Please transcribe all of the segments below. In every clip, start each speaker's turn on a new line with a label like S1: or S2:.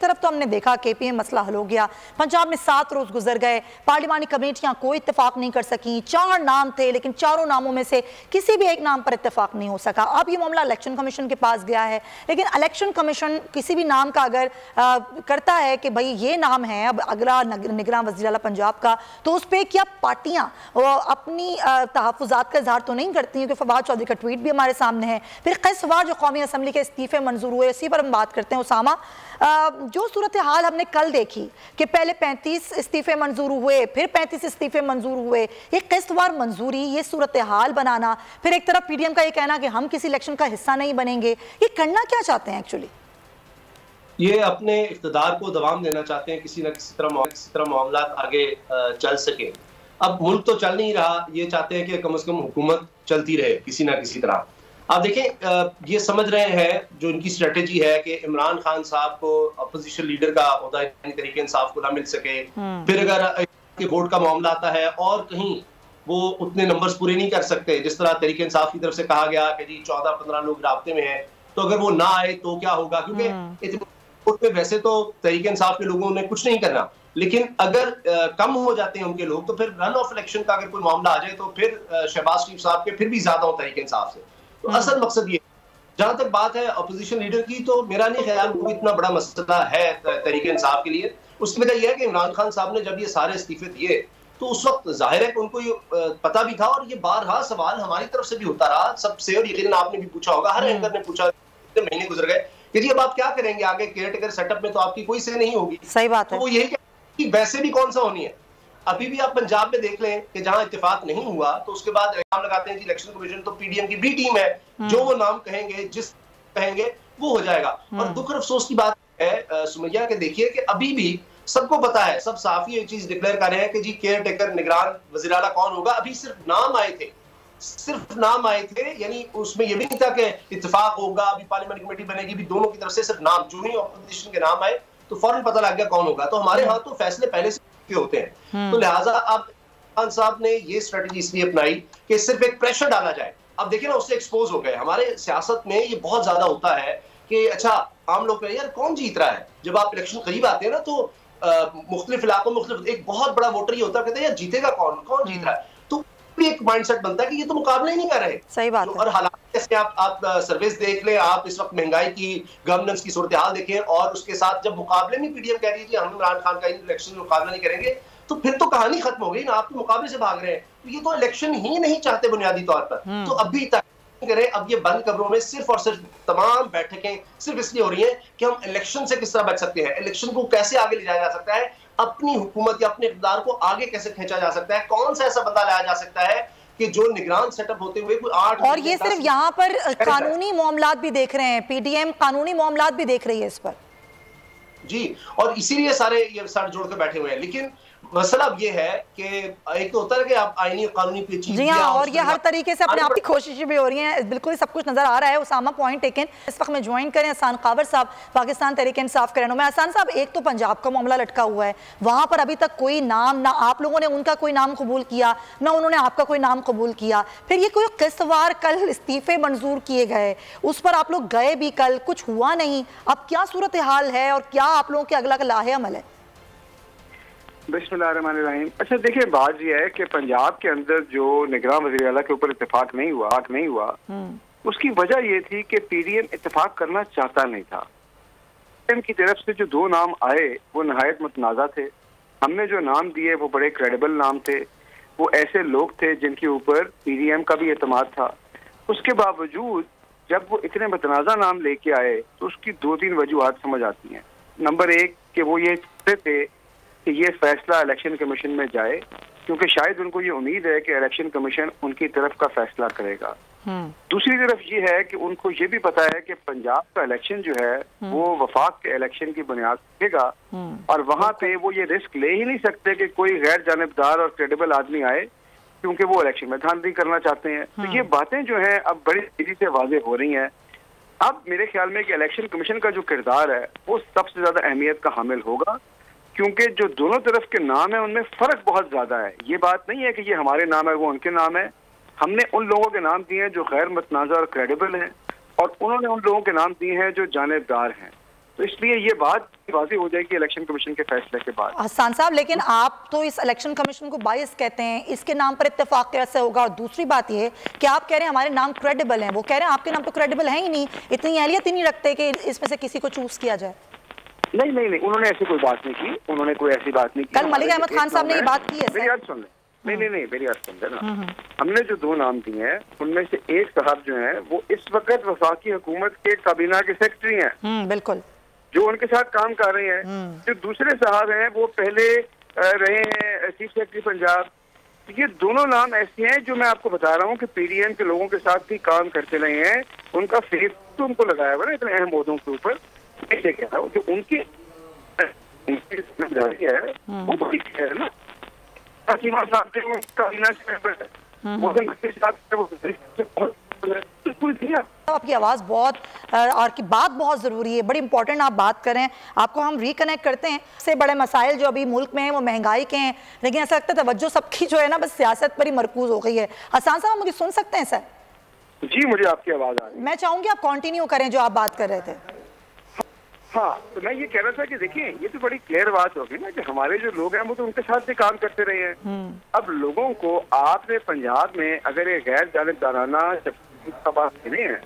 S1: तरफ तो हमने देखा KPM मसला हल हो गया, पंजाब में 7 रोज गुजर गए, पार्लिमानी कमेटियां कोई इत्तेफाक नहीं कर सकी, 4 नाम थे लेकिन चारों नामों में से किसी भी एक नाम पर इत्तेफाक नहीं हो सका। अब ये मामला इलेक्शन कमीशन के पास गया है, लेकिन इलेक्शन कमीशन किसी भी नाम का अगर करता है कि भाई ये नाम है अब अगला निगरान वज़ीर आला पंजाब का, तो उस पर क्या पार्टियां अपनी तहफ़्फ़ुज़ात का इजहार तो नहीं करती हैं? क्योंकि फवाद चौधरी का ट्वीट भी हमारे सामने है। फिर कैसवार जो कौमी असम्बली के इस्तीफे मंजूर हुए, इसी पर हम बात करते हैं। उसामा, जो सूरत हाल हमने कल देखी कि पहले 35 इस्तीफे मंजूर हुए, फिर 35 इस्तीफे मंजूर हुए, ये किस्तवार मंजूरी, ये सूरत हाल बनाना, फिर एक तरफ PDM का ये कहना कि हम किसी इलेक्शन का हिस्सा नहीं बनेंगे, ये करना क्या चाहते हैं एक्चुअली?
S2: ये अपने इक़्तिदार को दवाम देना चाहते हैं, किसी न किसी तरह मामला आगे चल सके। अब मुल्क तो चल नहीं रहा, ये चाहते हैं कि कम से कम हुकूमत चलती रहे किसी ना किसी तरह। आप देखें, ये समझ रहे हैं जो इनकी स्ट्रेटेजी है कि इमरान खान साहब को अपोजिशन लीडर का ओहदा तरीके इंसाफ को ना मिल सके, फिर अगर के वोट का मामला आता है और कहीं वो उतने नंबर्स पूरे नहीं कर सकते, जिस तरह तरीके इंसाफ की तरफ से कहा गया कि जी 14-15 लोग राब्ते में हैं, तो अगर वो ना आए तो क्या होगा? क्योंकि वोट में वैसे तो तरीके इंसाफ के लोगों ने कुछ नहीं करना, लेकिन अगर कम हो जाते हैं उनके लोग तो फिर रन ऑफ इलेक्शन का अगर कोई मामला आ जाए तो फिर शहबाज शरीफ साहब के फिर भी ज्यादा हो तरीके इंसाफ से। तो असल मकसद ये, जहां तक बात है अपोजिशन लीडर की, तो मेरा नहीं ख्याल कोई इतना बड़ा मसला है तरीके इंसाफ के लिए। उसकी वजह यह है कि इमरान खान साहब ने जब ये सारे इस्तीफे दिए तो उस वक्त जाहिर है कि उनको ये पता भी था, और ये बारहा सवाल हमारी तरफ से भी होता रहा सबसे, और यकीनन आपने भी पूछा होगा, हर एंकर ने पूछा, महीने गुजर गए कि जी अब आप क्या करेंगे आगे, केयर टेकर सेटअप में तो आपकी कोई से नहीं होगी।
S1: सही बात है।
S2: तो वो यही कि वैसे भी कौन सा होनी है। अभी भी आप पंजाब में देख लें कि जहां इत्तेफाक नहीं हुआ तो उसके बाद इल्जाम लगाते हैं कि इलेक्शन कमीशन तो PDM की बी टीम है, जो वो नाम कहेंगे, जिस कहेंगे वो हो जाएगा। और दुख और अफसोस की बात है सुमैया के, देखिए कि अभी भी सबको पता है, सब साफी ये चीज डिक्लेयर कर रहे हैं कि जी केयर टेकर निगरान वज़ीर आला कौन होगा। अभी सिर्फ नाम आए थे, सिर्फ नाम आए थे, यानी उसमें यह भी नहीं था कि इत्तेफाक होगा, अभी पार्लियामेंट कमेटी बनेगी, भी दोनों की तरफ से सिर्फ नाम, जो ही ऑपोजिशन के नाम आए तो फौरन पता लग गया कौन होगा। तो हमारे यहाँ तो फैसले पहले से होते हैं, तो लिहाजा अब खान साहब ने ये स्ट्रेटेजी इसलिए अपनाई कि सिर्फ एक प्रेशर डाला जाए। अब देखिए ना, उससे एक्सपोज हो गए। हमारे सियासत में ये बहुत ज्यादा होता है कि अच्छा आम लोग यार कौन जीत रहा है, जब आप इलेक्शन करीब आते हैं ना तो मुख्तलिफ इलाकों में एक बहुत बड़ा वोटर ये होता है, कहते हैं यार जीतेगा कौन जीत रहा है, तो एक माइंडसेट बनता है कि ये तो मुकाबला ही नहीं कर रहे।
S1: सही बात है।
S2: और हालात जैसे आप सर्विस देख ले, आप इस वक्त महंगाई की, गवर्नेंस की सूरत हाल देखें, और उसके साथ जब मुकाबले में PDM कह रही है हम इमरान खान का इलेक्शन में मुकाबला नहीं करेंगे, तो फिर तो कहानी खत्म हो गई ना, आप तो मुकाबले से भाग रहे हैं। तो ये तो इलेक्शन ही नहीं चाहते बुनियादी तौर पर। तो अभी तक करें, अब ये बंद कमरों में सिर्फ और सिर्फ तमाम बैठकें सिर्फ इसलिए हो रही हैं कि हम इलेक्शन से किस तरह बच सकते हैं, इलेक्शन को कैसे आगे ले जाया जा सकता है, अपनी हुकूमत या अपने इक़्तिदार को आगे कैसे खींचा जा सकता है, कौन सा ऐसा बंदा लाया जा सकता है कि जो निगरान सेटअप होते हुए कोई 8
S1: और ये सिर्फ यहाँ पर कानूनी मामलात भी देख रहे हैं, PDM कानूनी मामलात भी देख रही है इस पर
S2: जी, और इसीलिए सारे ये सर जोड़ के बैठे हुए हैं। लेकिन मसला अब ये है कि एक तो होता है कि आप आईनी कानूनी पेचीदगी,
S1: जी हाँ, और ये हर तरीके से अपने आप की कोशिशें भी हो रही हैं, बिल्कुल सब कुछ नजर आ रहा है। Usama point taken. इस वक्त में ज्वाइन करें हसन कावर साहब, पाकिस्तान तहरीक इंसाफ के रहनुमा। हसन साहब, एक तो पंजाब का मामला लटका हुआ है, वहां पर अभी तक कोई नाम, ना आप लोगों ने उनका कोई नाम कबूल किया, ना उन्होंने आपका कोई नाम कबूल किया। फिर ये कोई किस्तवार कल इस्तीफे मंजूर किए गए, उस पर आप लोग गए भी, कल कुछ हुआ नहीं। अब क्या सूरत हाल है और क्या आप लोगों के अगला लाहे अमल है?
S3: बिस्मिल्लाहिर्रहमानिर्रहीम। अच्छा देखिए, बात यह है कि पंजाब के अंदर जो निगरान वज़ीर आला के ऊपर इत्तेफाक नहीं हुआ, उसकी वजह यह थी कि PDM इत्तेफाक करना चाहता नहीं था। PDM की तरफ से जो 2 नाम आए वो नहायत मुतनाज़ा थे। हमने जो नाम दिए वो बड़े क्रेडिबल नाम थे, वो ऐसे लोग थे जिनके ऊपर PDM का भी एतमाद था। उसके बावजूद जब वो इतने मुतनाज़ा नाम लेके आए तो उसकी 2-3 वजूहात समझ आती हैं। नंबर 1 कि वो ये चाहते थे कि ये फैसला इलेक्शन कमीशन में जाए, क्योंकि शायद उनको ये उम्मीद है कि इलेक्शन कमीशन उनकी तरफ का फैसला करेगा। दूसरी तरफ ये है कि उनको ये भी पता है कि पंजाब का इलेक्शन जो है वो वफाक के इलेक्शन की बुनियाद रखेगा, और वहां पे वो ये रिस्क ले ही नहीं सकते कि कोई गैर जानिबदार और क्रेडिबल आदमी आए, क्योंकि वो इलेक्शन में धांधली करना चाहते हैं। तो ये बातें जो हैं अब बड़ी तेजी से वाज़ेह हो रही हैं। अब मेरे ख्याल में कि इलेक्शन कमीशन का जो किरदार है वो सबसे ज्यादा अहमियत का हामिल होगा, क्योंकि जो दोनों तरफ के नाम है उनमें फर्क बहुत ज्यादा है। ये बात नहीं है कि ये हमारे नाम है वो उनके नाम है। हमने उन लोगों के नाम दिए हैं जो गैर मुतनाज़ा और क्रेडिबल हैं, और उन्होंने उन लोगों के नाम दिए हैं जो जानिबदार हैं। तो इसलिए ये बात वाज़ेह हो जाएगी इलेक्शन कमीशन के फैसले के बाद।
S1: हसन साहब, लेकिन आप तो इस इलेक्शन कमीशन को बायस कहते हैं, इसके नाम पर इत्तेफाक कैसे होगा? और दूसरी बात ये कि आप कह रहे हैं हमारे नाम क्रेडिबल हैं, वो कह रहे हैं आपके नाम तो क्रेडिबल है ही नहीं, इतनी अहलियत ही नहीं रखते कि इसमें से किसी को चूज किया जाए।
S3: नहीं नहीं नहीं, उन्होंने ऐसी कोई बात नहीं की, उन्होंने कोई ऐसी बात नहीं की।
S1: कल मलिक अहमद खान साहब ने ये बात की है।
S3: मेरी बात सुन ले, नहीं, मेरी बात समझे ना। हमने जो 2 नाम दिए हैं उनमें से एक साहब जो हैं वो इस वक्त वफाकी हुकूमत के काबीना के सेक्रेटरी हैं,
S1: बिल्कुल,
S3: जो उनके साथ काम कर रहे हैं। जो दूसरे साहब हैं वो पहले रहे हैं चीफ सेक्रेटरी पंजाब। ये दोनों नाम ऐसे हैं जो मैं आपको बता रहा हूँ कि पीडीएम के लोगों के साथ भी काम करते रहे हैं, उनका फेस तो उनको लगाया हुआ ना इतने अहम ओहदों के ऊपर। ऐसे कह रहा हूँ जो उनकी जिम्मेदारी है वो बड़ी है ना।
S1: आपकी आवाज़ बहुत और की बात बहुत ज़रूरी है, बड़ी इंपॉर्टेंट आप बात करें, आपको हम रिकनेक्ट करते हैं। सबसे बड़े मसाइल जो अभी मुल्क में हैं वो महंगाई के हैं, लेकिन ऐसा लगता है तवज्जो सबकी जो है ना बस सियासत पर ही मरकूज हो गई है। हसन साहब मुझे सुन सकते हैं सर?
S3: जी मुझे आपकी आवाज़ आ रही है।
S1: मैं चाहूँगी आप कंटिन्यू करें जो आप बात कर रहे थे।
S3: हाँ, तो मैं ये कह रहा था कि देखिए ये तो बड़ी क्लियर बात होगी ना कि हमारे जो लोग हैं वो तो उनके साथ भी काम करते रहे हैं। अब लोगों को आपने पंजाब में अगर ये गैर जानिबदाराना देने हैं,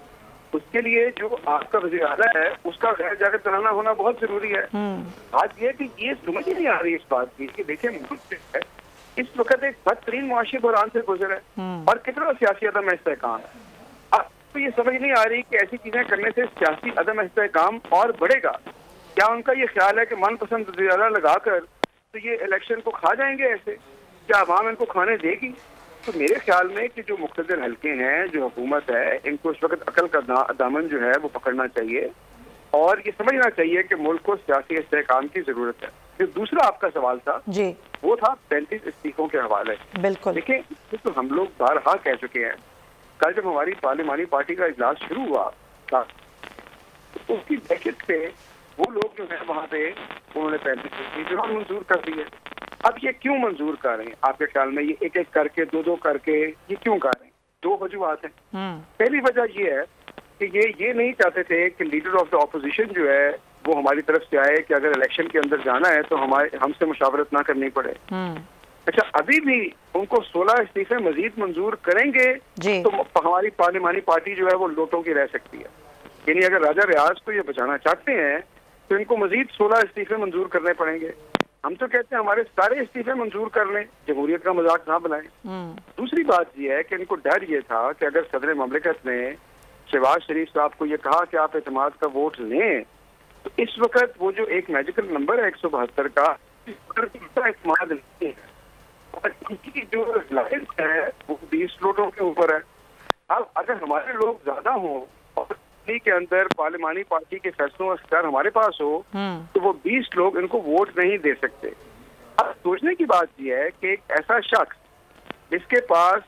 S3: उसके लिए जो आपका वज़ीर आला है उसका गैर जानिबदाराना होना बहुत जरूरी है। बात यह कि ये समझ ही नहीं आ रही इस बात की कि देखिए मुल्क है इस वक्त एक बदतरीन मुआशी बहरान से गुजरा है और कितना सियासी अदम इस्तेहकाम है। तो ये समझ नहीं आ रही कि ऐसी चीजें करने से सियासी अदम इस्तेहकाम और बढ़ेगा। क्या उनका ये ख्याल है कि मनपसंद वज़ीर लगाकर तो ये इलेक्शन को खा जाएंगे ऐसे? क्या अवाम इनको खाने देगी? तो मेरे ख्याल में कि जो मुख्तलिफ हल्के हैं, जो हुकूमत है, इनको इस वक्त अकल का दामन जो है वो पकड़ना चाहिए और ये समझना चाहिए कि मुल्क को सियासी इस्तेहकाम की जरूरत है। जो दूसरा आपका सवाल था जी, वो था 35 इस्तीफों के हवाले।
S1: बिल्कुल,
S3: देखिए तो हम लोग बारहा कह चुके हैं। कल जब हमारी पार्लिमानी पार्टी का इजलास शुरू हुआ था तो उसकी बैठक पे वो लोग जो है वहाँ पे उन्होंने 35 इस्तीफे मंजूर कर दिए। अब ये क्यों मंजूर कर रहे हैं आपके ख्याल में? ये एक एक करके, दो दो करके ये क्यों कर रहे हैं? 2 वजूहात हैं। पहली वजह ये है कि ये नहीं चाहते थे कि लीडर ऑफ द ऑपोजिशन जो है वो हमारी तरफ से आए कि अगर इलेक्शन के अंदर जाना है तो हमसे मुशावरत ना करनी पड़े। अच्छा, अभी भी उनको 16 इस्तीफे मजीद मंजूर करेंगे तो हमारी पार्लिमानी पार्टी जो है वो लोटों की रह सकती है। यानी अगर राजा रियाज को ये बचाना चाहते हैं तो इनको मजीद 16 इस्तीफे मंजूर करने पड़ेंगे। हम तो कहते हैं हमारे सारे इस्तीफे मंजूर कर लें, जमहूरियत का मजाक ना बनाएं। दूसरी बात ये है कि इनको डर ये था कि अगर सदर ममलिकत ने शहबाज शरीफ साहब को ये कहा कि आप एतमाद का वोट लें तो इस वक्त वो जो एक मैजिकल नंबर है 172 का, एतमाद नहीं है और इनकी जो लाइफ है वो 20 वोटों के ऊपर है। अब अगर हमारे लोग ज्यादा हों और के अंदर पार्लिमानी पार्टी के फैसलों का इख्तियार हमारे पास हो तो वो 20 लोग इनको वोट नहीं दे सकते। अब सोचने की बात यह है कि एक ऐसा शख्स जिसके पास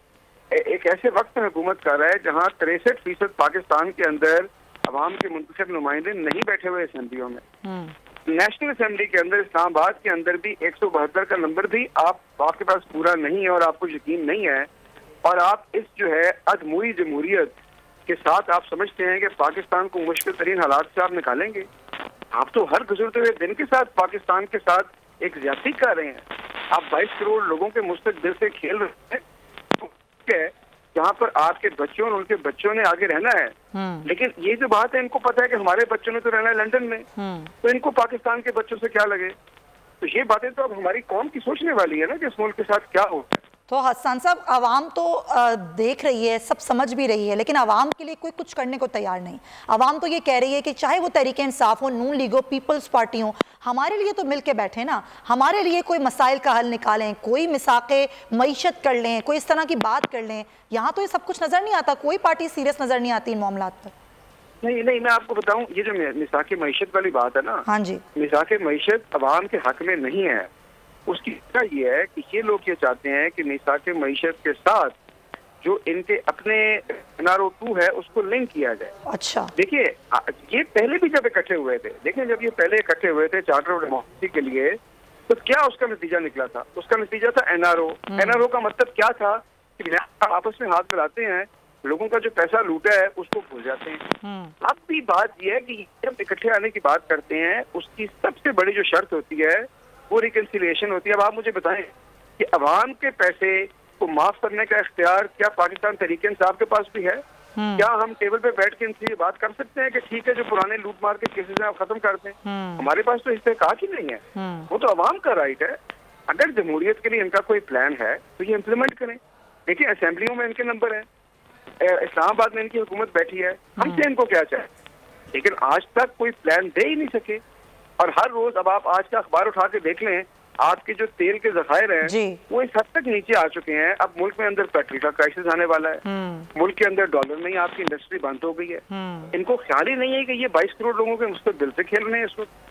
S3: एक ऐसे वक्त में हुकूमत कर रहा है जहाँ 63% पाकिस्तान के अंदर अवाम के मुंतखब नुमाइंदे नहीं बैठे हुए असेंबलियों में, नेशनल असेंबली के अंदर इस्लामाबाद के अंदर भी 172 का नंबर भी आपके पास पूरा नहीं है और आपको यकीन नहीं है और आप इस जो है अदमुई जमहूरियत के साथ आप समझते हैं कि पाकिस्तान को मुश्किल तरीन हालात से आप निकालेंगे। आप तो हर गुजरते हुए दिन के साथ पाकिस्तान के साथ एक ज्यादती कर रहे हैं। आप 22 करोड़ लोगों के मुस्तकबिल से खेल रहे हैं जहाँ पर आपके बच्चों और उनके बच्चों ने आगे रहना है। लेकिन ये जो बात है इनको पता है कि हमारे बच्चों ने तो रहना है लंदन में, तो इनको पाकिस्तान के बच्चों से क्या लगे? तो ये बातें तो अब हमारी कौम की सोचने वाली है ना कि इस मुल्क के साथ क्या हो।
S1: तो हसन साहब, आवाम तो देख रही है, सब समझ भी रही है, लेकिन आवाम के लिए कोई कुछ करने को तैयार नहीं। आवाम तो ये कह रही है कि चाहे वो तहरीक इंसाफ हो, नून लीग हो, पीपल्स पार्टी हो, हमारे लिए तो मिल के बैठे ना, हमारे लिए कोई मसाइल का हल निकालें, कोई मिसाक़े मईशत कर लें, कोई इस तरह की बात कर लें। यहाँ तो ये सब कुछ नज़र नहीं आता, कोई पार्टी सीरियस नज़र नहीं आती इन मामलात पर।
S3: नहीं, मैं आपको बताऊं, ये जो मिसाक़े मईशत वाली बात है ना, हाँ जी, मिसाक़े मईशत अवाम के हक में नहीं है। उसकी वजह ये है कि ये लोग ये चाहते हैं कि मिसाक़े मईशत के साथ जो इनके अपने NRO2 है उसको लिंक किया जाए। अच्छा, देखिए ये पहले भी जब इकट्ठे हुए थे, देखें जब ये पहले इकट्ठे हुए थे चार्टर ऑफ डेमोक्रेसी के लिए, तो क्या उसका नतीजा निकला था? उसका नतीजा था NRO। NRO का मतलब क्या था कि आपस में हाथ मिलाते हैं, लोगों का जो पैसा लूटा है उसको भूल जाते हैं। अब भी बात यह है कि जब इकट्ठे आने की बात करते हैं, उसकी सबसे बड़ी जो शर्त होती है वो रिकंसिलिएशन होती है। अब आप मुझे बताएं कि अवाम के पैसे को माफ करने का इख्तियार क्या पाकिस्तान तहरीक इंसाफ के पास भी है? क्या हम टेबल पे बैठ के इनसे बात कर सकते हैं कि ठीक है जो पुराने लूट मार के केसेस हैं आप खत्म कर दें? हमारे पास तो इस्तेहकाक ही नहीं है। वो तो अवाम का राइट है। अगर जमहूरियत के लिए इनका कोई प्लान है तो ये इम्प्लीमेंट करें। देखिए असेंबलियों में इनके नंबर है, इस्लामाबाद में इनकी हुकूमत बैठी है, हमसे इनको क्या चाहिए? लेकिन आज तक कोई प्लान दे ही नहीं सके। और हर रोज, अब आप आज का अखबार उठा के देख लें, आपके जो तेल के जखायर हैं वो इस हद तक नीचे आ चुके हैं। अब मुल्क में अंदर पेट्रोल का क्राइसिस आने वाला है। मुल्क के अंदर डॉलर में ही आपकी इंडस्ट्री बंद हो गई है। इनको ख्याल ही नहीं है कि ये 22 करोड़ लोगों के मुस्तकबिल से खेल रहे हैं इस वक्त।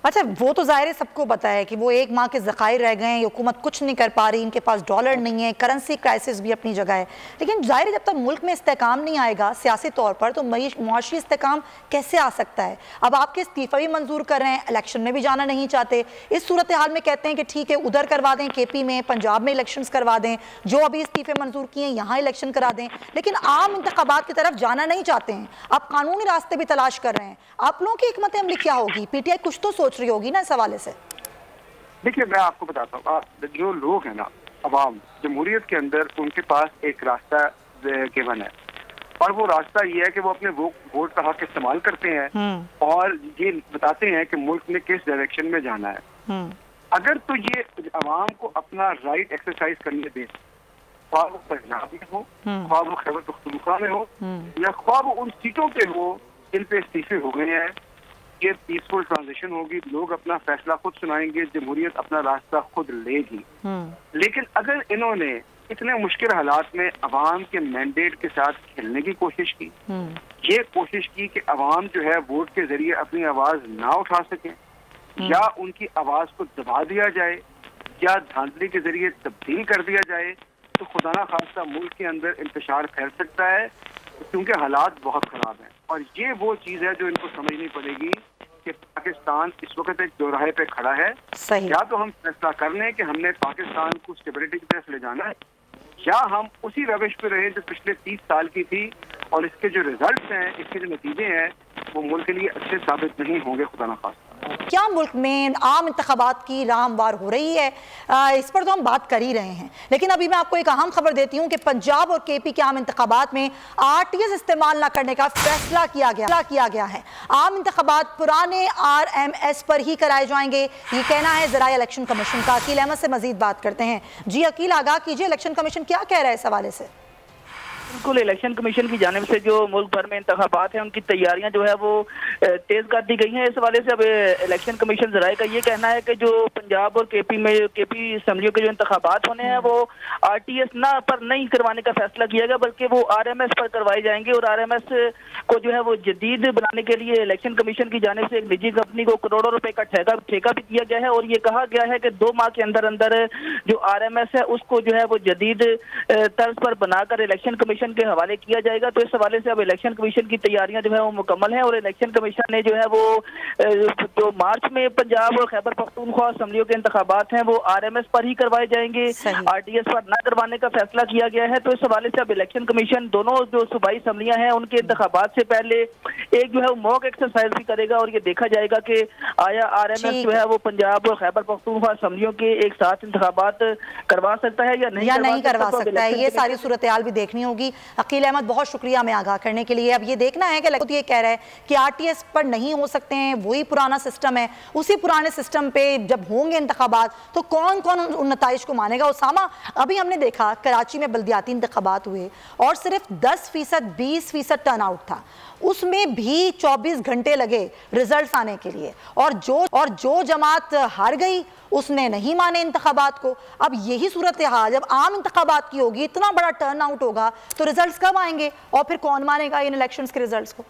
S1: अच्छा, वो तो ज़ाहिर है सबको पता है कि वो एक माह के ज़खायर रह गए हैं, हुकूमत कुछ नहीं कर पा रही, इनके पास डॉलर नहीं है, करेंसी क्राइसिस भी अपनी जगह है। लेकिन ज़ाहिर है जब तक मुल्क में इस्तेहकाम नहीं आएगा सियासी तौर पर तो मुआशी इस्तेहकाम कैसे आ सकता है? अब आपके इस्तीफ़ा भी मंजूर कर रहे हैं, इलेक्शन में भी जाना नहीं चाहते। इस सूरत हाल में कहते हैं कि ठीक है उधर करवा दें, KP में, पंजाब में इलेक्शन करवा दें, जो अभी इस्तीफ़े मंजूर किए हैं यहाँ इलेक्शन करा दें, लेकिन आम इंतखाबात की तरफ जाना नहीं चाहते हैं। आप कानूनी रास्ते भी तलाश कर रहे हैं। आप लोगों की हिकमत अमली क्या होगी? PTI कुछ तो सोच रही होगी ना इस हवाले से।
S3: देखिए मैं आपको बताता हूँ, जो लोग हैं ना अवाम जमहूरियत के अंदर, उनके पास एक रास्ता गिवन है और वो रास्ता ये है कि वो अपने वोट का हक इस्तेमाल करते हैं और ये बताते हैं कि मुल्क में किस डायरेक्शन में जाना है। अगर तो ये अवाम को अपना राइट एक्सरसाइज करने दें, ख्वाह वो पंजाब में हो, ख्वाह वो खैबर पख्तूनख्वा में हो या ख्वाह वो उन सीटों पे हो जिन पे इस्तीफे हो गए हैं, ये पीसफुल ट्रांजिशन होगी, लोग अपना फैसला खुद सुनाएंगे, जमहूरियत अपना रास्ता खुद लेगी। लेकिन अगर इन्होंने इतने मुश्किल हालात में अवाम के मैंडेट के साथ खेलने की कोशिश की, ये कोशिश की कि अवाम जो है वोट के जरिए अपनी आवाज ना उठा सके या उनकी आवाज को दबा दिया जाए या धांधली के जरिए तब्दील कर दिया जाए, तो खुदा ना खास्ता मुल्क के अंदर इंतशार फैल सकता है, क्योंकि हालात बहुत खराब हैं। और ये वो चीज है जो इनको समझनी पड़ेगी कि पाकिस्तान इस वक्त एक चौराहे पे खड़ा है। या तो हम फैसला कर लें कि हमने पाकिस्तान को स्टेबिलिटी की तरफ ले जाना है, या हम उसी रविश पे रहे जो पिछले 30 साल की थी और इसके जो रिजल्ट्स हैं, इसके जो नतीजे हैं, वो मुल्क के लिए अच्छे साबित नहीं होंगे खुदा ना खास्ता।
S1: क्या मुल्क में आम इंतखाबात की राह हमवार हो रही है? इस पर तो हम बात कर ही रहे हैं, लेकिन अभी मैं आपको एक अहम खबर देती हूँ कि पंजाब और KP के आम इंतखाबात में RTS इस्तेमाल न करने का फैसला किया गया है। आम इंतखाबात पुराने RMS पर ही कराए जाएंगे, ये कहना है ज़राए इलेक्शन कमीशन का। अकील अहमद से मजीद बात करते हैं। जी अकील, आगाह कीजिए, इलेक्शन कमीशन क्या कह रहा है इस हवाले से?
S4: बिल्कुल, इलेक्शन कमीशन की जानिब से जो मुल्क भर में इंतखाबात हैं उनकी तैयारियां जो है वो तेज कर दी गई हैं। इस हवाले से अब इलेक्शन कमीशन ज़राए का ये कहना है कि जो पंजाब और KP असम्बलियों के जो इंतखाबात होने हैं वो RTS पर नहीं करवाने का फैसला किया गया, बल्कि वो RMS पर करवाए जाएंगे। और RMS को जो है वो जदीद बनाने के लिए इलेक्शन कमीशन की जानिब से एक निजी कंपनी को करोड़ों रुपए का ठेका भी दिया गया है और ये कहा गया है कि 2 माह के अंदर अंदर जो RMS है उसको जो है वो जदीद तर्ज पर बनाकर इलेक्शन कमीशन के हवाले किया जाएगा। तो इस हवाले से अब इलेक्शन कमीशन की तैयारियां जो है वो मुकम्मल है और इलेक्शन कमीशन ने जो है वो जो मार्च में पंजाब और खैबर पख्तूनख्वा असम्बलियों के इंतखाबात हैं वो RMS पर ही करवाए जाएंगे, RTS पर न करवाने का फैसला किया गया है। तो इस हवाले से अब इलेक्शन कमीशन दोनों जो सूबाई असम्बलियां हैं उनके इंतखाबात से पहले एक जो है वो मॉक एक्सरसाइज भी करेगा और ये देखा जाएगा कि आया RMS जो है वो पंजाब और खैबर पख्तूनख्वा असम्बलियों के एक साथ इंतखाबात करवा सकता है या नहीं करवा सकता है। ये सारी सूरत हाल भी देखनी होगी।
S1: अकील अहमद, बहुत शुक्रिया हमें आगाह करने के लिए। अब ये देखना है कि ये कह रहा है कि RTS पर नहीं हो सकते हैं, वही पुराना सिस्टम है, उसी पुराने सिस्टम पे जब होंगे इंतखाबात तो कौन कौन उन नताइज को मानेगा। उसामा, अभी हमने देखा कराची में बल्दियाती इंतखाबात हुए और सिर्फ 10% 20% टर्नआउट था, उसमें भी 24 घंटे लगे रिजल्ट्स आने के लिए और जो जमात हार गई उसने नहीं माने इंतखाबात को। अब यही सूरत हाल जब आम इंतखाबात की होगी, इतना बड़ा टर्न आउट होगा तो रिजल्ट्स कब आएंगे और फिर कौन मानेगा इन इलेक्शंस के रिजल्ट्स को?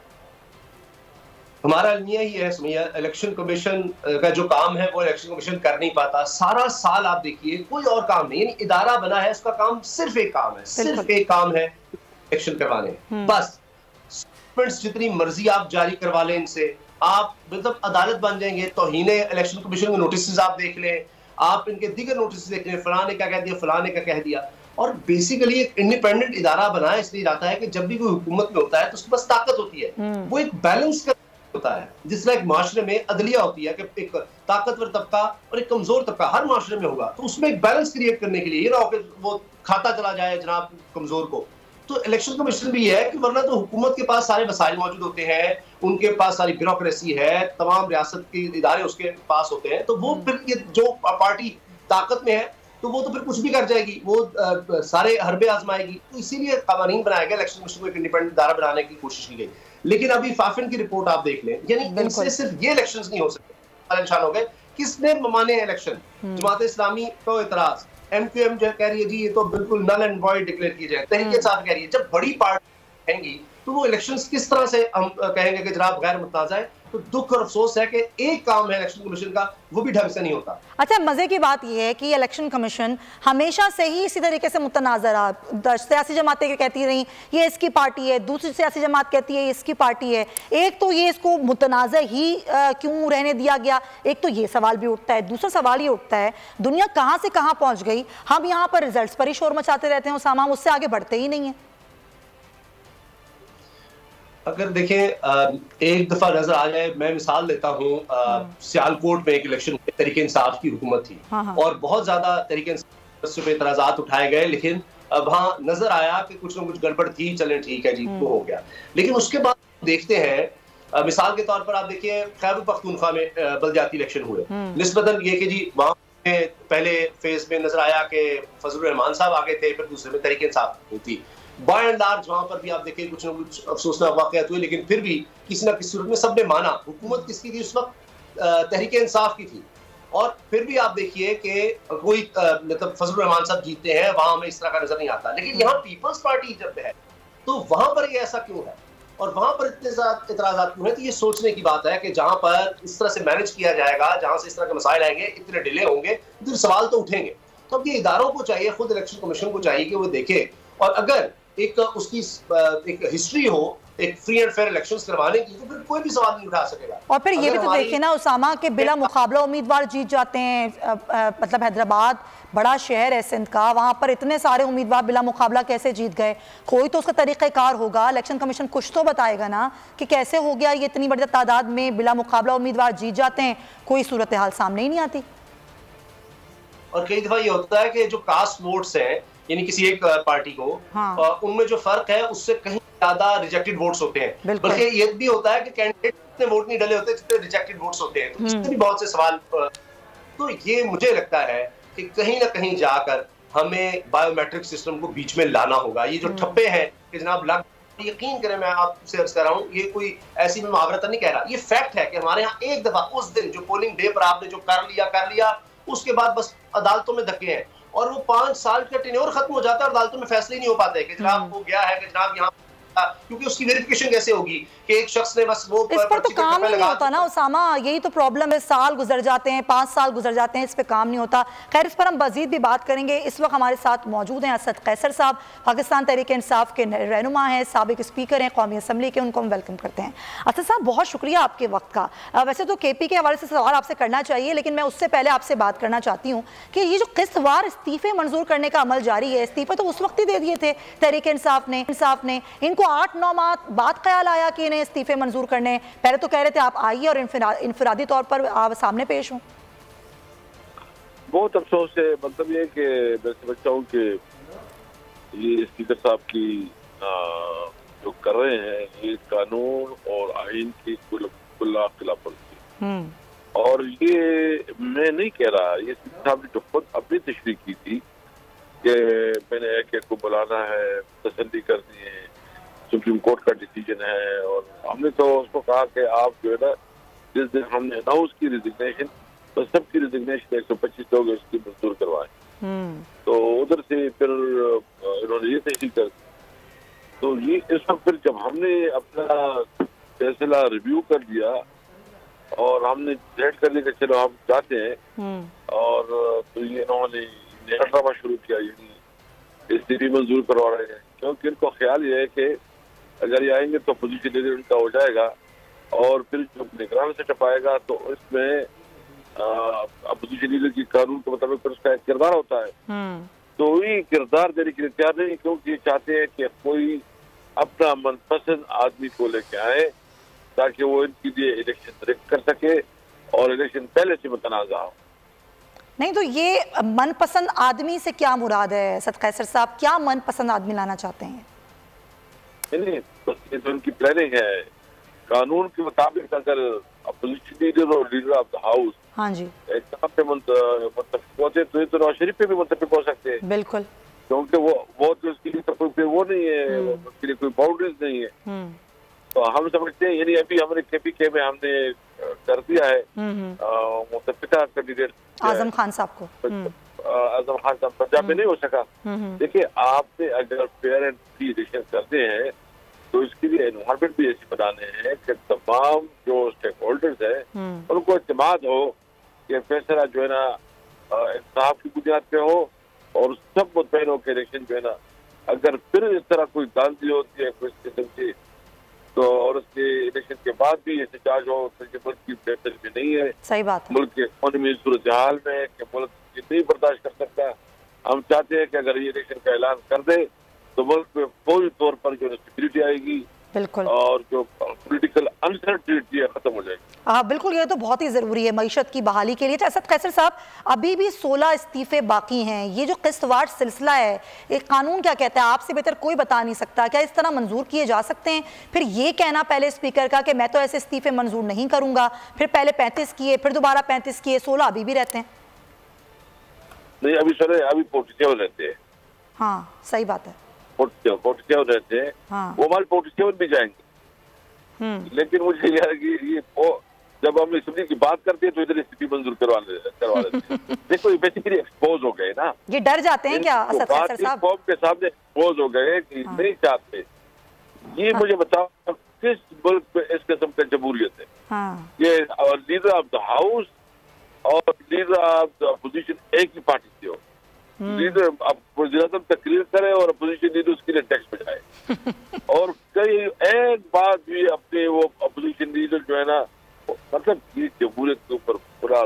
S2: हमारा यही है सुमिया, इलेक्शन कमीशन का जो काम है वो इलेक्शन कमीशन कर नहीं पाता। सारा साल आप देखिए कोई और काम नहीं, यानी इदारा बना है, उसका काम सिर्फ एक काम है, सिर्फ एक काम है इलेक्शन करवाने। बस जितनी मर्जी आप जारी करवा लें इनसे, आप मतलब अदालत बन जाएंगे। तौहीने इलेक्शन कमीशन के नोटिस आप देख लें, आप इनके दीगर नोटिस देख लें, फलाने का कह दिया, फलाने का कह दिया। और बेसिकली एक इंडिपेंडेंट इदारा बनाया इसलिए जाता है कि जब भी कोई हुकूमत में होता है तो उसके पास ताकत होती है, वो एक बैलेंस होता है, जिस तरह एक माशरे में अदलिया होती है कि एक ताकतवर तबका और एक कमजोर तबका हर माशरे में होगा, तो उसमें एक बैलेंस क्रिएट करने के लिए ये ना हो कि वो खाता चला जाए जनाब कमजोर को। तो इलेक्शन कमीशन भी है कि वरना तो हुकूमत के पास सारे वसाइल मौजूद होते हैं, उनके पास सारी ब्यूरोक्रेसी है, तमाम रियासत के इदारे उसके पास होते हैं, तो वो फिर ये जो पार्टी ताकत में है तो वो तो फिर कुछ भी कर जाएगी, वो सारे हरबे आजमाएगी। तो इसीलिए कानून बनाया गया, इलेक्शन कमीशन को एक इंडिपेंडेंट इदारा बनाने की कोशिश की गई। लेकिन अभी फाफिन की रिपोर्ट आप देख लें, यानी इनसे सिर्फ ये इलेक्शंस नहीं हो सकते, परेशान हो गए। किसने माने इलेक्शन? जमात इस्लामी को इतराज, एमक्यूएम जो कह रही है जी ये तो बिल्कुल नल एंड वॉइड डिक्लेयर की जाए, तहरीक इंसाफ कह रही है। जब बड़ी पार्टी कहेंगी तो वो इलेक्शंस किस तरह से हम कहेंगे कि जनाब गैर मुतनाज़ा है? तो दुख और अफसोस है कि एक काम है इलेक्शन कमीशन का, वो भी ढंग से नहीं होता।
S1: अच्छा, मजे की बात यह है कि इलेक्शन कमीशन हमेशा से ही इसी तरीके से मुतनाज़ा रहा। सियासी जमातें कहती रही ये इसकी पार्टी है, दूसरी सियासी जमात कहती है ये इसकी पार्टी है। एक तो ये इसको मुतनाज़ा ही क्यों रहने दिया गया, एक तो ये सवाल भी उठता है। दूसरा सवाल ये उठता है दुनिया कहाँ से कहाँ पहुँच गई, हम यहाँ पर रिजल्ट पर ही शोर मचाते रहते हैं उसामा, उससे आगे बढ़ते ही नहीं है।
S2: अगर देखें एक दफा नजर आ जाए, मैं मिसाल देता हूँ, सियालकोट में एक इलेक्शन तहरीक इंसाफ की हुकूमत थी और बहुत ज्यादा तहरीक इंसाफ पे एतराजात उठाए गए, लेकिन वहां नजर आया कि कुछ ना कुछ गड़बड़ थी, चलें ठीक है जी वो हो गया। लेकिन उसके बाद देखते हैं, मिसाल के तौर पर आप देखिए खैबर पख्तूनख्वा में बलदियाती इलेक्शन हुए, निस्बतन ये कि जी वहां पहले फेज में नजर आया कि फजलुर रहमान साहब आगे थे, फिर दूसरे में तहरीक इंसाफ होती। बाय एंड लार्ज वहां पर भी आप देखिए कुछ ना कुछ अफसोसनाक वाकयात हुए, लेकिन फिर भी किसी ना किसी सूरत में सबने माना हुकूमत किसकी थी उस वक्त, तहरीक इंसाफ की थी। और फिर भी आप देखिए कि कोई मतलब फजलुर रहमान साहब जीतते हैं, वहां हमें इस तरह का नजर नहीं आता। लेकिन यहाँ पीपल्स पार्टी जब है तो वहां पर ये ऐसा क्यों है और वहां पर इतने इतराजात क्यों है? तो ये सोचने की बात है कि जहां पर इस तरह से मैनेज किया जाएगा, जहां से इस तरह के मसाइल आएंगे, इतने डिले होंगे, तो सवाल तो उठेंगे। तो अब ये इदारों को चाहिए, खुद इलेक्शन कमीशन को चाहिए कि वो देखे, और अगर एक उसकी एक हिस्ट्री हो एक फ्री एंड फेयर इलेक्शंस करवाने की, तो फिर कोई भी सवाल नहीं उठा सकेगा।
S1: और फिर ये भी तो देखिए ना उसामा के बिला मुकाबला उम्मीदवार जीत जाते हैं। मतलब हैदराबाद बड़ा शहर है सिंध का, वहाँ पर इतने सारे उम्मीदवार बिला मुकाबला कैसे जीत गए? कोई तो उसका तरीक़ाकार होगा, इलेक्शन कमीशन कुछ तो बताएगा ना कि कैसे हो गया ये, इतनी बड़ी तादाद में बिला मुकाबला उम्मीदवार जीत जाते हैं। कोई सूरत हाल सामने ही नहीं आती। और
S2: कई दफा ये होता है कि जो कास्ट वोट्स हैं, यानी किसी एक पार्टी को, उनमें जो फर्क है उससे कहीं ज्यादा रिजेक्टेड वोट्स होते हैं। बल्कि ये भी होता है कि कैंडिडेट इतने वोट नहीं डले होते जितने रिजेक्टेड वोट्स होते हैं। तो इसमें भी बहुत से सवाल, तो ये मुझे लगता है कि कहीं ना कहीं जाकर हमें बायोमेट्रिक सिस्टम को बीच में लाना होगा। ये जो ठप्पे हैं कि जनाब यकीन करें, मैं आपसे अर्ज कर रहा हूँ, ये कोई ऐसी मैं मुहावरत नहीं कह रहा, ये फैक्ट है कि हमारे यहाँ एक दफा उस दिन जो पोलिंग डे पर आपने जो कर लिया, उसके बाद बस अदालतों में धक्के हैं और वो 5 साल का टेन्योर खत्म हो जाता है और अदालतों में फैसले नहीं हो पाते कि जनाब वो गया है कि जनाब यहाँ, क्योंकि उसकी वेरिफिकेशन कैसे होगी कि एक शख्स ने बस वो
S1: इस पर तो काम नहीं होता ना उसामा, यही तो प्रॉब्लम है। साल गुजर जाते हैं, 5 साल गुजर जाते हैं, इस पे काम नहीं होता। खैर, इस पर हम मजीद भी बात करेंगे। इस वक्त हमारे साथ मौजूद हैं असद कैसर साहब, पाकिस्तान तहरीक इंसाफ के रहनुमा हैं, साबिक स्पीकर हैं कौमी असम्बली के, उनको हम वेलकम करते हैं। असद साहब, बहुत शुक्रिया आपके वक्त का। वैसे तो KP के हवाले से सवाल आपसे करना चाहिए, लेकिन मैं उससे पहले आपसे बात करना चाहती हूँ कि ये जो किस्तवार इस्तीफे मंजूर करने का अमल जारी है, इस्तीफे तो उस वक्त ही दे दिए थे तहरीक इंसाफ ने, इनको 8-9 माह बाद ख्याल आया कि इन्हें इस्तीफे मंजूर करने। पहले तो कह रहे थे आप आइए और इनफरादी तौर पर आप सामने पेश हों।
S5: बहुत अफसोस है, मतलब ये कि मैं समझता हूँ कि ये स्पीकर साहब की जो कर रहे हैं ये कानून और आइन की खुला खिलाफवर्जी। और ये मैं नहीं कह रहा, ये स्पीकर साहब ने जो खुद अपनी तशरीह की थी कि मैंने एक को बुलाना है, तसल्ली करनी है, सुप्रीम कोर्ट का डिसीजन है। और हमने तो उसको कहा कि आप जो है ना, जिस दिन हमने अनाउंस की रिजिग्नेशन, तो सबकी रिजिग्नेशन 125 लोग उसकी मंजूर करवाए। तो उधर से फिर इन्होंने ये तहसील कर, तो ये इस वक्त फिर जब हमने अपना फैसला रिव्यू कर दिया और हमने डिसाइड कर लिया कि चलो हम चाहते हैं, और तो ये इन्होंने नया ड्रामा शुरू किया, यानी इस्तीफे मंजूर करवा रहे हैं, क्योंकि इनको ख्याल ये है कि अगर ये आएंगे तो पोजीशन लीडर उनका हो जाएगा और फिर जब निगरान से टपाएगा तो इसमें अपोजिशन लीडर की कानून के मुताबिक उसका एक किरदार होता है। कोई किरदार देने के लिए तैयार नहीं, क्योंकि ये चाहते हैं कि कोई अपना मनपसंद आदमी को लेके आए ताकि वो इनके लिए इलेक्शन डायरेक्ट कर सके और इलेक्शन पहले से मुतनाज़ा हो।
S1: नहीं तो ये मनपसंद आदमी से क्या मुराद है सद कैसर साहब, क्या मनपसंद आदमी लाना चाहते हैं?
S5: नहीं, बस ये तो उनकी प्लानिंग है। कानून के मुताबिक अगर अपोजिशन लीडर और लीडर ऑफ द हाउस
S1: हाँ जी
S5: कहाँ पे मुंतखब होते तो ये तो नवाज शरीफ पे भी मुंतखब हो सकते हैं,
S1: बिल्कुल,
S5: क्योंकि वो तो उसके लिए तो कोई वो नहीं है, उसके लिए कोई बाउंड्रीज नहीं है। तो हम समझते हैं, यानी अभी हमारे KPK में हमने कर दिया है मुतफ़िका कैंडिडेट
S1: आजम खान साहब को।
S5: आजम खान साहब पंजाब में नहीं हो सका। देखिए, आपने अगर फेयर एंड फ्री इलेक्शन करते हैं तो इसके लिए एनवायरमेंट भी ऐसी बनाने हैं कि तमाम जो स्टेक होल्डर्स हैं उनको इत्मीनान हो कि फैसला जो है ना इंसाफ की बुनियाद पे हो और सब मुतमईन हो के इलेक्शन जो है ना, अगर फिर इस तरह कोई दांधी होती है कोई किस्म की, तो और उसके इलेक्शन के बाद भी एहतजाज हो तो ये मुल्क की बेहतरी भी नहीं है।
S1: सही बात है।
S5: मुल्क के इकोनॉमी सूरत हाल में कि मुल्क ये नहीं बर्दाश्त कर सकता। हम चाहते हैं कि अगर ये इलेक्शन का ऐलान कर दे तो मुल्क में फौरी तौर पर जो सिक्योरिटी आएगी,
S1: बिल्कुल,
S5: और जो पॉलिटिकल अनसर्टेनिटी है खत्म हो जाएगी।
S1: हाँ बिल्कुल, ये तो बहुत ही ज़रूरी है मईशत की बहाली के लिए। असद कैसर साहब, अभी भी 16 इस्तीफे बाकी हैं, ये जो किस्तवार सिलसिला है, एक कानून क्या कहता है आपसे बेहतर कोई बता नहीं सकता, क्या इस तरह मंजूर किए जा सकते हैं? फिर ये कहना पहले स्पीकर का कि मैं तो ऐसे इस्तीफे मंजूर नहीं करूंगा, फिर पहले 35 किए, फिर दोबारा 35 किए, 16 अभी भी रहते हैं।
S5: नहीं, अभी 47 रहते हैं।
S1: हाँ सही बात है,
S5: 47 रहते हैं।
S1: हाँ।
S5: वो हमारे 47 भी जाएंगे। लेकिन मुझे यार ये जब हम असेंबली की बात करते हैं तो इधर स्थिति मंजूर करवा लेते हैं। देखो, ये बेसिकली एक्सपोज हो गए ना,
S1: ये डर जाते हैं क्या असद कैसर साहब?
S5: कौम के सामने एक्सपोज हो गए कि नहीं चाहते। ये मुझे बताओ, किस मुल्क में इस किस्म का जमहूरियत है? ये लीडर ऑफ द हाउस और लीडर ऑफ द अपोजिशन एक ही पार्टी से हो, लीडर वज़ीर-ए-आज़म तकरीर करे और अपोजिशन लीडर उसके लिए टैक्स बचाए। और कई एक बात भी अपने वो अपोजिशन लीडर जो है ना, मतलब ये जमहूरियत के ऊपर पूरा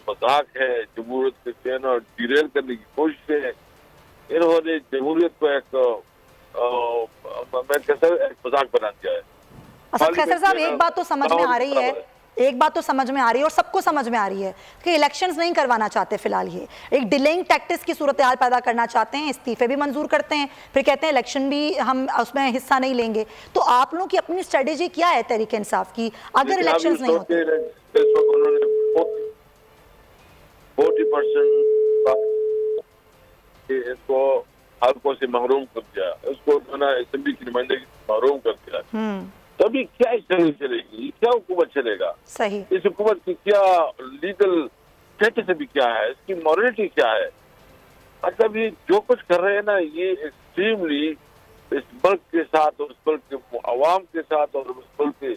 S5: मजाक है, जमहूरियत को जो है ना डिरेल करने की कोशिश है। इन्होंने जमहूरियत को एक मैं कहता हूँ एक मजाक बना दिया है।
S1: असद कैसर साहब, एक बात तो समझ में आ रही है, एक बात तो समझ में आ रही है और सबको समझ में आ रही है कि इलेक्शंस नहीं करवाना चाहते फिलहाल, ये एक डिलेइंग टैक्टिक्स की सूरत हाल पैदा करना चाहते हैं, इस्तीफे भी मंजूर करते हैं, फिर कहते हैं इलेक्शन भी हम उसमें हिस्सा नहीं लेंगे। तो आप लोगों की अपनी स्ट्रेटेजी क्या है तहरीक इंसाफ की अगर इलेक्शंस नहीं होते?
S5: 40% इसको हल्कों से महरूम कर दिया, इसको असेंबली की नुमाइंदगी महरूम कर दिया, तभी क्या चलेगी, क्या हुकूमत चलेगा? सही, इस हुकूमत की क्या लीगल स्टेटस भी क्या है, इसकी मॉरलिटी क्या है? मतलब ये जो कुछ कर रहे हैं ना, ये एक्सट्रीमली इस मुल्क के साथ और उस मुल्क के अवाम के साथ और उस मुल्क के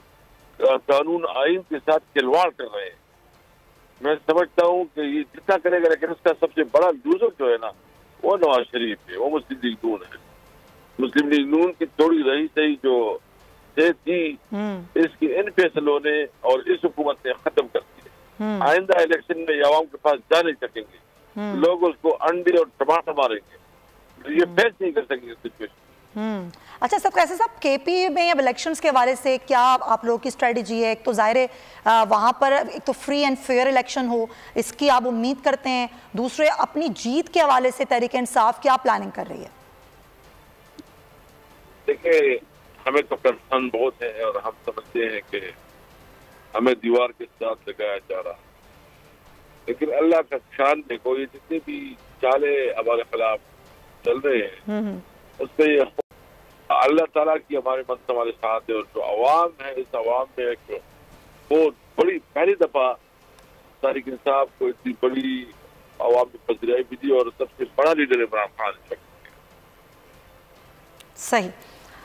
S5: कानून आइन के साथ खिलवाड़ कर रहे हैं। मैं समझता हूँ कि ये जितना करेगा, लेकिन उसका सबसे बड़ा लूजर जो है ना वो नवाज शरीफ है, वो मुस्लिम लीग नून है। मुस्लिम लीग नून की थोड़ी रही सही जो थी, इसकी इन फैसलों ने और इस हुकूमत ने खत्म कर दिया। आइंदा इलेक्शन में आवाम के पास जा नहीं सकेंगे, लोग उसको अंडे और टमाटर मारेंगे, ये फेस नहीं कर सकेंगे सिचुएशन।
S1: अच्छा सब कैसे साहब, KP में अब इलेक्शंस के हवाले से क्या आप लोगों की स्ट्रेटजी है? एक तो जाहिर है वहाँ पर एक तो फ्री एंड फेयर इलेक्शन हो, इसकी आप उम्मीद करते हैं, दूसरे अपनी जीत के हवाले से तहरीक इंसाफ क्या प्लानिंग कर रही है?
S5: देखिए, हमें तो कंसर्न बहुत है और हम समझते हैं कि हमें दीवार के साथ लगाया जा रहा है, लेकिन अल्लाह का शान देखो, ये जितने भी चाले हमारे खिलाफ चल रहे हैं उसमें अल्लाह ताला की हमारे मदद हमारे साथ है। और जो अवाम है, इस अवाम में एक बहुत बड़ी पहली दफा तहरीक इंसाफ को इतनी बड़ी अवाम में पजराई भी दी और सबसे बड़ा लीडर इमरान खान।
S1: सही,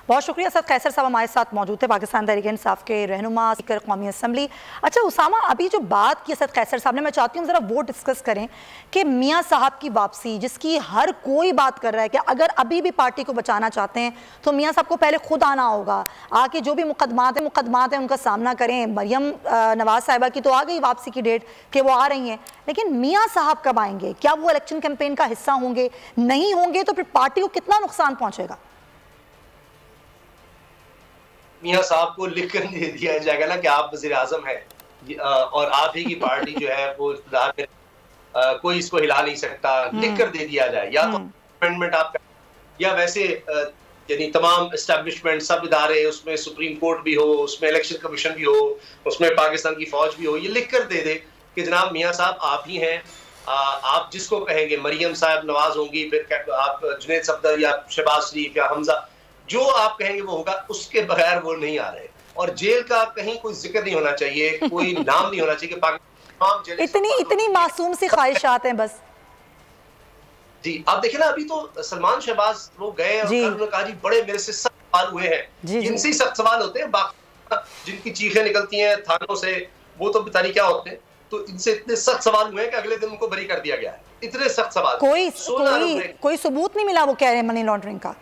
S1: बहुत शुक्रिया असद कैसर साहब हमारे साथ मौजूद थे, पाकिस्तान तहरीक-ए-इंसाफ के रहनुमा, स्पीकर कौमी असम्बली। अच्छा उसामा, अभी जो बात की असद कैसर साहब ने, मैं चाहती हूँ ज़रा वो डिस्कस करें कि मियाँ साहब की वापसी, जिसकी हर कोई बात कर रहा है कि अगर अभी भी पार्टी को बचाना चाहते हैं तो मियाँ साहब को पहले खुद आना होगा, आके जो भी मुकदमात हैं उनका सामना करें। मरियम नवाज साहिबा की तो आ गई वापसी की डेट कि वो आ रही हैं, लेकिन मियाँ साहब कब आएंगे? क्या वो इलेक्शन कैंपेन का हिस्सा होंगे? नहीं होंगे तो फिर पार्टी को कितना नुकसान पहुंचेगा?
S2: मियाँ साहब को लिख कर दे दिया जाएगा ना कि आप वज़ीर आज़म हैं और आप ही की पार्टी जो है वो इक़्तिदार में, कोई इसको हिला नहीं सकता, लिख कर दे दिया जाए। या तो अमेंडमेंट आप, या वैसे यानी तमाम एस्टेब्लिशमेंट, सब इदारे, उसमें सुप्रीम कोर्ट भी हो, उसमें इलेक्शन कमीशन भी हो, उसमें पाकिस्तान की फौज भी हो, ये लिख कर दे दे कि जनाब मियाँ साहब आप ही हैं, आप जिसको कहेंगे, मरियम साहब नवाज होंगी, फिर आप जुनैद सफदर या शहबाज शरीफ या हमजा, जो आप कहेंगे वो होगा, उसके बगैर वो नहीं आ रहे। और जेल का कहीं कोई जिक्र नहीं होना चाहिए, कोई नाम नहीं होना चाहिए कि पाकिस्तान
S1: इतनी मासूम सी ख्वाहिशात हैं बस।
S2: जी आप देखिए ना, अभी तो सलमान शहबाज वो गए और उन्होंने कहा जी बड़े मेरे से सख्त सवाल हुए हैं, इनसे ही सख्त सवाल होते हैं, बाकी जिनकी चीखें निकलती हैं थानों से वो तो बेचारी क्या होते हैं, तो इनसे इतने सख्त सवाल हुए हैं कि अगले दिन उनको बरी कर दिया गया है। इतने सख्त सवाल,
S1: कोई सबूत नहीं मिला, वो कह रहे हैं मनी लॉन्ड्रिंग का।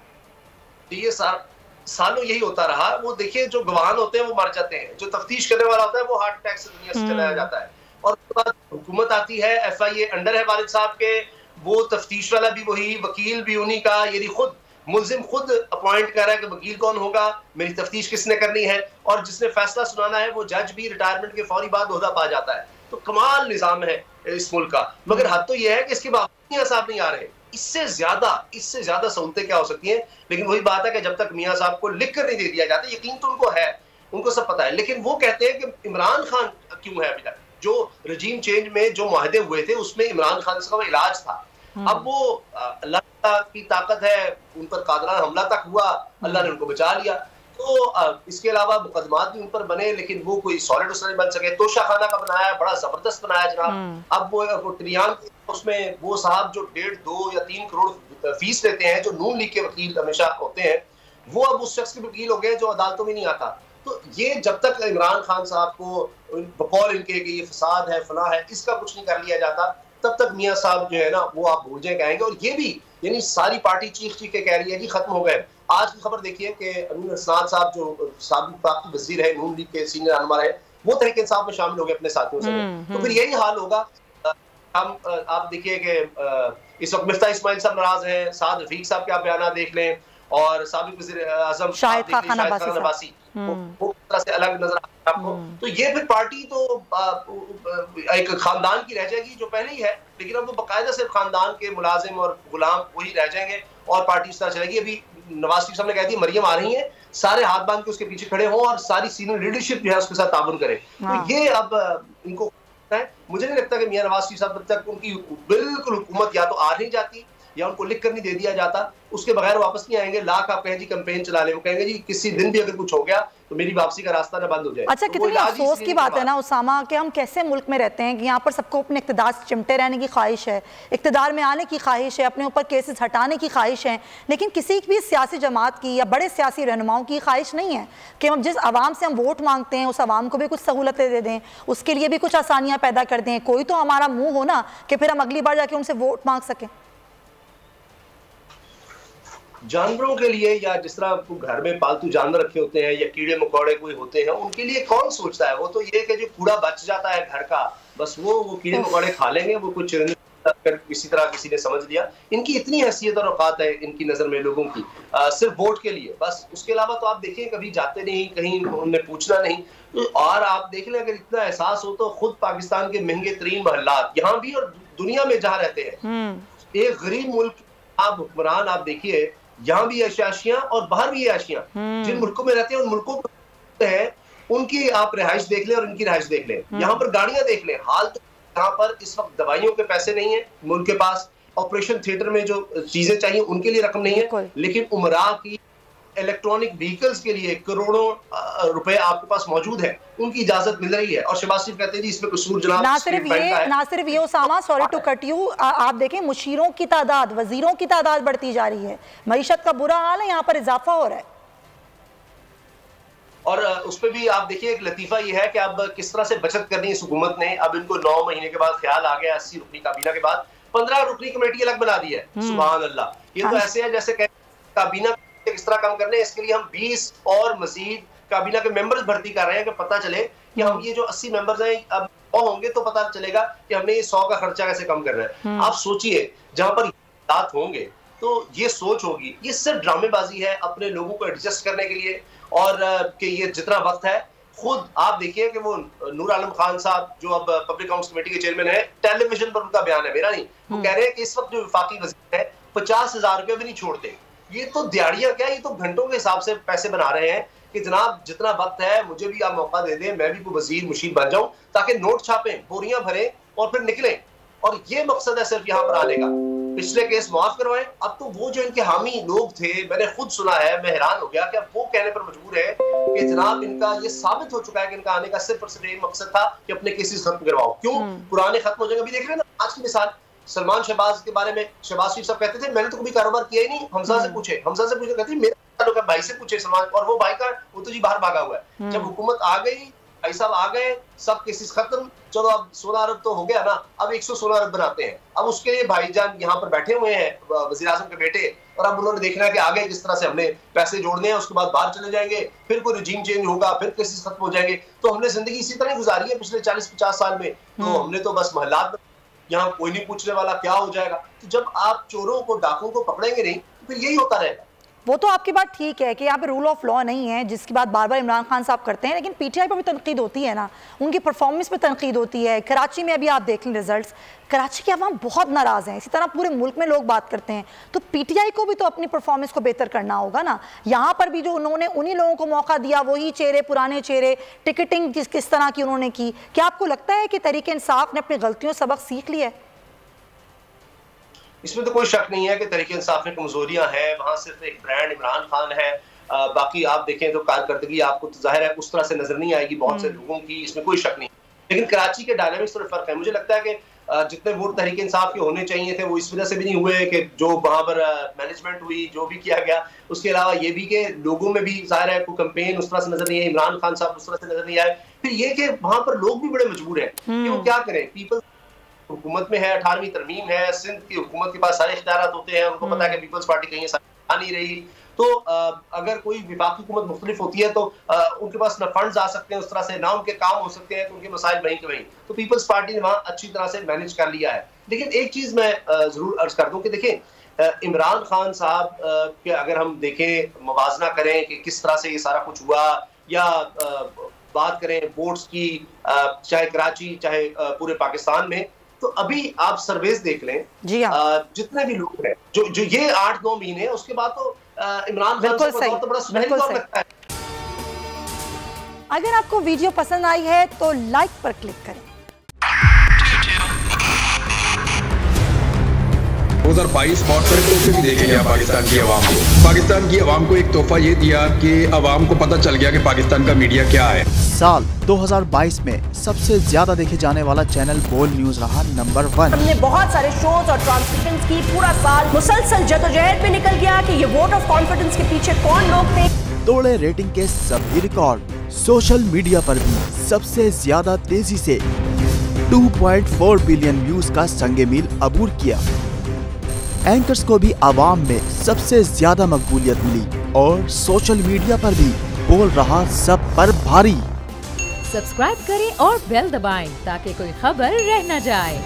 S2: ये सालों यही होता रहा। वो देखिए जो गवाहान होते हैं वो मर जाते हैं, जो तफ्तीश करने वाला होता है वो हार्ट अटैक से दुनिया से चला जाता है, और उसके बाद हुकूमत आती है, FIA अंडर है वालिद साहब के, वो तफ्तीश वाला भी वही, वकील भी उन्हीं का, यानी खुद मुल्जिम खुद अपॉइंट कर रहा है कि वकील कौन होगा, मेरी तफ्तीश किसने करनी है, और जिसने फैसला सुनाना है वो जज भी रिटायरमेंट के फौरी बाद ओहदा पा जाता है। तो कमाल निजाम है इस मुल्क का। मगर हद तो यह है कि इसके बावजूद मियाँ साहब नहीं आ रहे। इससे ज्यादा सहूलतें क्या हो सकती हैं? लेकिन वही बात है कि जब तक मियाँ साहब को लिख कर नहीं दे दिया जाता, यकीन तो उनको है, उनको सब पता है, लेकिन वो कहते हैं कि इमरान खान क्यों है अभी तक? जो रजीम चेंज में जो मुआहदे हुए थे उसमें इमरान खान का इलाज था। अब वो अल्लाह की ताकत है, उन पर कादरान हमला तक हुआ, अल्लाह ने उनको बचा लिया। तो इसके अलावा मुकदमात भी उन पर बने, लेकिन वो कोई सॉलिड उसने नहीं बन सके। तोशा खाना का बनाया, बड़ा जबरदस्त बनाया जनाब। अब वो ट्रियान उसमें वो साहब जो 1.5, 2 या 3 करोड़ फीस लेते हैं, जो नून लीग के वकील हमेशा होते हैं, वो अब उस शख्स के वकील हो गए जो अदालतों में नहीं आता। तो ये जब तक इमरान खान साहब को बकौल इनके कि ये फसाद है, फला है, इसका कुछ नहीं कर लिया जाता, तब तक मियाँ साहब जो है ना वो आप भूल जाएंगे आएंगे। और ये भी यानी सारी पार्टी चीख के कह रही है कि खत्म हो गए। आज की खबर देखिए कि अमीन हसनान साहब जो साबिक पाक वजीर है, नून लीग के सीनियर रहनुमा है, वो तहरीक इंसाफ में शामिल हो गए अपने साथियों से। तो फिर यही हाल होगा। हम आप देखिए कि इस वक्त मिफ्ता इस्माइल साहब नाराज हैं, साद रफीक साहब के आप बयान देख लें, और साबिक वज़ीर आज़म शाहिद खान अब्बासी वो तरह से अलग नजर आपको। तो ये फिर पार्टी तो एक खानदान की रह जाएगी जो पहले ही है, लेकिन अब वो बाकायदा सिर्फ खानदान के मुलाजिम और गुलाम वही रह जाएंगे और पार्टी इस तरह चलेगी। अभी नवाज शरीफ साहब ने कह दिया मरियम आ रही है, सारे हाथ बांध के उसके पीछे खड़े हों और सारी सीनियर लीडरशिप जो है उसके साथ ताबन करे। तो ये अब इनको है, मुझे नहीं लगता कि मियां नवाज शरीफ साहब तक उनकी बिल्कुल हुकूमत या तो आ नहीं जाती या उनको लिख कर नहीं दे दिया जाता, उसके बगैर वापस नहीं आएंगे। लाख आप कहें जी कैंपेन चला ले, वो कहेंगे जी किसी दिन भी अगर कुछ हो गया तो मेरी वापसी का रास्ता ना बंद हो जाए।
S1: अच्छा, कितनी अफसोस की बात है ना उसामा कि हम कैसे मुल्क में रहते हैं कि यहाँ पर सबको अपने इक़्तिदार से चिमटे रहने की ख्वाहिश है, इक़्तिदार में आने की ख्वाहिश है, अपने ऊपर केसेस हटाने की ख्वाहिश है, लेकिन किसी भी सियासी जमात की या बड़े सियासी रहनुमाओं की ख्वाहिश नहीं है कि हम जिस आवाम से हम वोट मांगते हैं उस आवाम को भी कुछ सहूलतें दे दें, उसके लिए भी कुछ आसानियाँ पैदा कर दें। कोई तो हमारा मुँह हो ना कि फिर हम अगली बार जाके उनसे वोट मांग सकें।
S2: जानवरों के लिए, या जिस तरह घर में पालतू जानवर रखे होते हैं या कीड़े मकोड़े कोई होते हैं, उनके लिए कौन सोचता है? वो तो ये कि जो कूड़ा बच जाता है घर का, बस वो कीड़े मकोड़े खा लेंगे, वो कुछ किसी तरह किसी ने समझ लिया। इनकी इतनी हैसियत और औकात है इनकी नजर में लोगों की, सिर्फ वोट के लिए बस। उसके अलावा तो आप देखिए कभी जाते नहीं, कहीं उन्हें पूछना नहीं। और आप देख लें अगर इतना एहसास हो तो खुद पाकिस्तान के महंगे तरीन महल्लात यहाँ भी और दुनिया में जहाँ रहते हैं, एक गरीब मुल्क आप हुक्मरान आप देखिए, यहाँ भी अशाशियां और बाहर भी अशाशियां, जिन मुल्कों में रहते हैं उन मुल्कों में उनकी आप रिहाइश देख लें और इनकी रिहाइश देख लें, यहाँ पर गाड़ियां देख लें। हाल तो यहाँ पर इस वक्त दवाइयों के पैसे नहीं है मुल्क के पास, ऑपरेशन थिएटर में जो चीजें चाहिए उनके लिए रकम नहीं है, लेकिन उमरा की इलेक्ट्रॉनिक व्हीकल्स के लिए करोड़ों रुपए आपके पास मौजूद है, उनकी इजाजत मिल रही है। और शहबाज शरीफ कहते हैं जी इसमें कसूर जनाब
S1: ना सिर्फ ये Usama, sorry to cut you, आप देखें मुशीरों की तादाद, वजीरों की तादाद बढ़ती जा रही है, मईशत का बुरा हाल है, यहाँ पर इजाफा हो रहा है।
S2: और उस पर भी आप देखिए एक लतीफा ये है कि अब किस तरह से बचत करनी है इस हुकूमत ने। अब इनको 9 महीने के बाद ख्याल आ गया 80 रुकनी काबीना के बाद 15 रुकनी कमेटी अलग बना दी है। सुभान अल्लाह, ये तो ऐसे है जैसे काबीना किस तरह काम करने, इसके लिए हम 20 और मजीद काबीना के मेंबर्स भर्ती कर रहे हैं कि पता चले कि हम ये जो 80 मेंबर्स हैं अब होंगे तो पता चलेगा कि हमने ये 100 का खर्चा कैसे कम करना है। आप सोचिए जहां पर बात होंगे तो ये सोच होगी, ये सिर्फ ड्रामेबाजी है अपने लोगों को एडजस्ट करने के लिए। और कि ये जितना वक्त है, खुद आप देखिए कि वो नूर आलम खान साहब जो अब पब्लिक अकाउंट्स कमेटी के चेयरमैन है, टेलीविजन पर उनका बयान है, मेरा नहीं, वो कह रहे हैं कि इस वक्त जो वफाकी वजीर है 50,000 रुपये भी नहीं छोड़ते। ये तो दिहाड़ियां क्या, ये तो घंटों के हिसाब से पैसे बना रहे हैं कि जनाब जितना वक्त है मुझे भी आप मौका दे दें, मैं भी कोई वजीर मुशीर बन जाऊं ताकि नोट छापें, बोरियां भरें और फिर निकलें। और ये मकसद है सिर्फ यहाँ पर आने का। पिछले केस माफ करवाएं। अब तो वो जो इनके हामी लोग थे, मैंने खुद सुना है, मैं हैरान हो गया कि अब वो कहने पर मजबूर है कि जनाब इनका ये साबित हो चुका है कि इनका आने का सिर्फ और सिर्फ एक मकसद था कि अपने केसेस खत्म करवाओ। क्यों? पुराने खत्म हो जाएंगे। अभी देख रहे हैं ना आज की मिसाल, सलमान शहबाज के बारे में शहबाज शरीफ साहब कहते थे मैंने तो कभी कारोबार किया ही नहीं, हमजा से पूछे कहते मेरे भाई से पूछे सलमान, और वो भाई का वो तो जी बाहर भागा हुआ है। जब हुकूमत आ गई, भाई साहब आ गए, सब केसेस खत्म, चलो अब 16 अरब तो हो गया ना, अब 116 अरब बनाते हैं। अब उसके लिए भाईजान यहाँ पर बैठे हुए हैं, वज़ीर आज़म के बेटे, और अब उन्होंने देखना है कि आगे किस तरह से हमने पैसे जोड़ने हैं, उसके बाद बाहर चले जाएंगे, फिर कोई रिजीम चेंज होगा, फिर केसेस खत्म हो जाएंगे। तो हमने जिंदगी इसी तरह गुजारी है पिछले 40-50 साल में। तो हमने तो बस महल्लात में, यहाँ कोई नहीं पूछने वाला क्या हो जाएगा। तो जब आप चोरों को, डाकुओं को पकड़ेंगे नहीं, तो फिर यही होता रहेगा।
S1: वो तो आपकी बात ठीक है कि यहाँ पे रूल ऑफ लॉ नहीं है, जिसकी बात बार बार इमरान खान साहब करते हैं, लेकिन पीटीआई पर भी तनकीद होती है ना, उनकी परफॉर्मेंस पे तनकीद होती है। कराची में अभी आप देख लें रिजल्ट्स, कराची के अवाम बहुत नाराज़ हैं, इसी तरह पूरे मुल्क में लोग बात करते हैं। तो पीटीआई को भी तो अपनी परफॉर्मेंस को बेहतर करना होगा ना। यहाँ पर भी जो उन्होंने उन्हीं लोगों को मौका दिया, वही चेहरे, पुराने चेहरे, टिकटिंग किस तरह की उन्होंने की, क्या आपको लगता है कि तहरीक इंसाफ ने अपनी गलतियों सबक सीख लिया है?
S2: इसमें तो कोई शक नहीं है कि तहरीक इंसाफ में कमजोरियां हैं, वहां सिर्फ एक ब्रांड इमरान खान है। बाकी आप देखें तो कारकर्दगी आपको तो जाहिर है उस तरह से नजर नहीं आएगी बहुत से लोगों की, इसमें कोई शक नहीं। लेकिन कराची के डायनामिक्स थोड़े फर्क है। मुझे लगता है कि जितने वोट तहरीक इंसाफ के होने चाहिए थे वो इस वजह से भी नहीं हुए कि जो वहां पर मैनेजमेंट हुई, जो भी किया गया, उसके अलावा ये भी कि लोगों में भी जाहिर है कोई कैंपेन उस तरह से नजर नहीं है, इमरान खान साहब उस तरह से नजर नहीं आए। फिर ये कि वहां पर लोग भी बड़े मजबूर हैं कि वो क्या करें। पीपल्स हुकूमत में है, 18वीं तरमीम है, सिंध की हुकूमत के पास सारे इख्तियारात होते हैं, उनको पता है कि पीपल्स पार्टी कहीं आ नहीं रही। तो अगर कोई विफाकी हुकूमत मुख्तलिफ होती है तो उनके पास ना फंड्स आ सकते हैं उस तरह से, ना उनके काम हो सकते हैं, तो उनके मसाइल वहीं के वहीं। तो पीपल्स पार्टी ने वहाँ अच्छी तरह से मैनेज कर लिया है। लेकिन एक चीज मैं जरूर अर्ज कर दूं कि देखें इमरान खान साहब के अगर हम देखें, मुवाजना करें कि किस तरह से ये सारा कुछ हुआ, या बात करें वोट्स की, चाहे कराची चाहे पूरे पाकिस्तान में, तो अभी आप सर्वेस देख लें जी, जितने भी लोग हैं जो ये 8-9 महीने, उसके बाद तो इमरान खान साहब तो बड़ा सुनहरी दौर लगता है।
S1: अगर आपको वीडियो पसंद आई है तो लाइक पर क्लिक करें।
S6: 2022 बहुत सारे तोहफे भी देखे गया पाकिस्तान की आवाम को। पाकिस्तान की आवाम को एक तोहफा ये दिया कि आवाम को पता चल गया कि पाकिस्तान का मीडिया क्या है।
S7: साल 2022 में सबसे ज्यादा देखे जाने वाला चैनल बोल न्यूज रहा नंबर 1।
S8: हमने बहुत सारे शोज और ट्रांसमिशंस की, पूरा साल मुसलसल जदोजहद में निकल गया कि ये वोट ऑफ कॉन्फिडेंस के पीछे कौन लोग थे।
S7: तोड़े रेटिंग के सभी रिकॉर्ड। सोशल मीडिया पर भी सबसे ज्यादा तेजी से 2.4 बिलियन व्यूज का संगे मील अबूर किया। एंकर्स को भी आवाम में सबसे ज्यादा मकबूलियत मिली और सोशल मीडिया पर भी बोल रहा सब पर भारी।
S9: सब्सक्राइब करें और बेल दबाएं ताकि कोई खबर रह न जाए।